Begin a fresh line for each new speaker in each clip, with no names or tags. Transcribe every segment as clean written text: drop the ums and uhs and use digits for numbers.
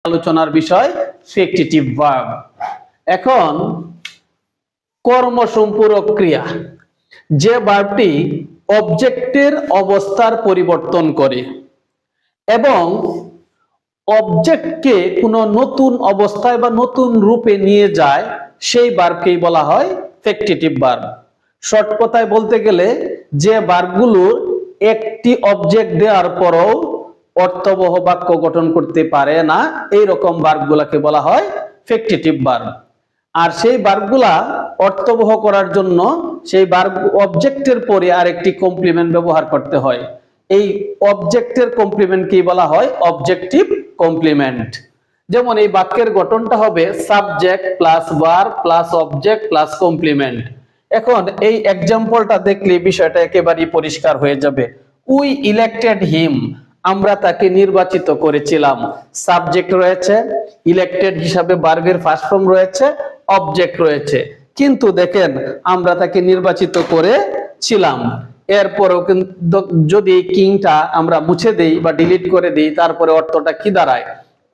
আলোচনার বিষয় ফেক্টিটিভ ভার্ব। এখন কর্ম সম্পূরক ক্রিয়া, যে ভার্বটি অবজেক্টের অবস্থার পরিবর্তন করে এবং অবজেক্টকে কোনো নতুন অবস্থায় বা নতুন রূপে নিয়ে যায়, সেই ভার্বকেই বলা হয় ফেক্টিটিভ ভার্ব। শর্ট কথায় বলতে গেলে যে ভার্বগুলোর একটি অবজেক্ট দেওয়ার পরও অর্থবহ বাক্য গঠন করতে পারে না, এই রকম ভার্বগুলোকে বলা হয় ফেক্টিটিভ ভার্ব। আর সেই ভার্বগুলা অর্থবহ করার জন্য সেই ভার্ব অবজেক্টের পরে আরেকটি কমপ্লিমেন্ট ব্যবহার করতে হয়। এই অবজেক্টের কমপ্লিমেন্টকেই বলা হয় অবজেক্টিভ কমপ্লিমেন্ট। যেমন এই বাক্যের গঠনটা হবে subject plus verb plus object plus complement. এখন এই এক্সাম্পলটা দেখলে বিষয়টা একেবারেই পরিষ্কার হয়ে যাবে। উই ইলেক্টেড হিম, আমরা তাকে নির্বাচিত করেছিলাম। সাবজেক্ট রয়েছে, ইলেক্টেড হিসাবে ভার্বের ফার্স্ট ফর্ম রয়েছে, অবজেক্ট রয়েছে, কিন্তু দেখেন আমরা তাকে নির্বাচিত করেছিলাম। এরপরেও কিন্তু যদি কিংটা আমরা মুছে দেই বা ডিলিট করে দেই, তারপরে অর্থটা কি দাঁড়ায়?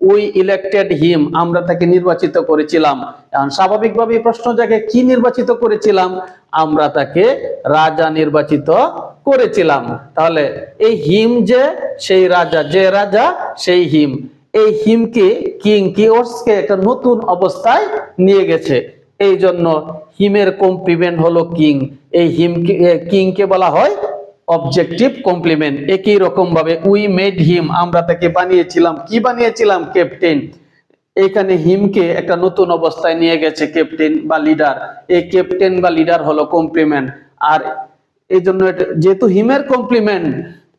উই ইলেক্টেড হিম, আমরা তাকে নির্বাচিত করেছিলাম। এখন স্বাভাবিকভাবে প্রশ্ন জাগে কি নির্বাচিত করেছিলাম? আমরা তাকে রাজা নির্বাচিত করেছিলাম। তাহলে এই হিম যে সেই রাজা, যে রাজা সেই হিম, এই হিমকে কিং কিওয়ার্ডসকে একটা নতুন অবস্থায় নিয়ে গেছে, এই জন্য হিমের কমপ্লিমেন্ট হলো কিং। এই হিমকে কিংকে বলা হয় অবজেক্টিভ কমপ্লিমেন্ট। একই রকম ভাবে উই মেড হিম, আমরা তাকে বানিয়েছিলাম। কি বানিয়েছিলাম? ক্যাপ্টেন। এখানে হিমকে একটা নতুন অবস্থায় নিয়ে গেছে ক্যাপ্টেন বা লিডার, এই ক্যাপ্টেন বা লিডার হলো কমপ্লিমেন্ট। আর এই জন্য যেহেতু হিমের কমপ্লিমেন্ট,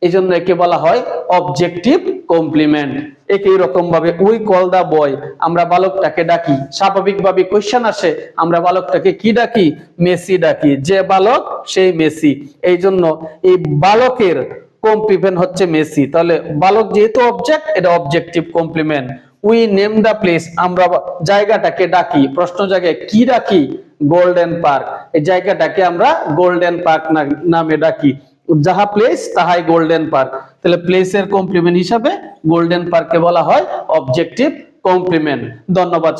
এই জন্য একে বলা হয় অবজেক্টিভ কমপ্লিমেন্ট। একই রকম ভাবে উই কল দা বয়, আমরা বালকটাকে ডাকি। স্বাভাবিকভাবে কোশ্চেন আসে, আমরা বালকটাকে কি ডাকি? মেসি ডাকি। যে বালক সেই মেসি, এই জন্য এই বালকের কমপ্লিমেন্ট হচ্ছে মেসি। তাহলে বালক যেহেতু অবজেক্ট, এটা objective complement. We name the place, আমরা জায়গাটাকে ডাকি। প্রশ্ন জায়গায় কি ডাকি? Golden park. এই জায়গাটাকে আমরা গোল্ডেন পার্ক নামে ডাকি। যাহা প্লেস তাহাই গোল্ডেন পার্ক। তাহলে প্লেসের কমপ্লিমেন্ট হিসাবে গোল্ডেন পার্ককে বলা হয় অবজেক্টিভ কমপ্লিমেন্ট। ধন্যবাদ।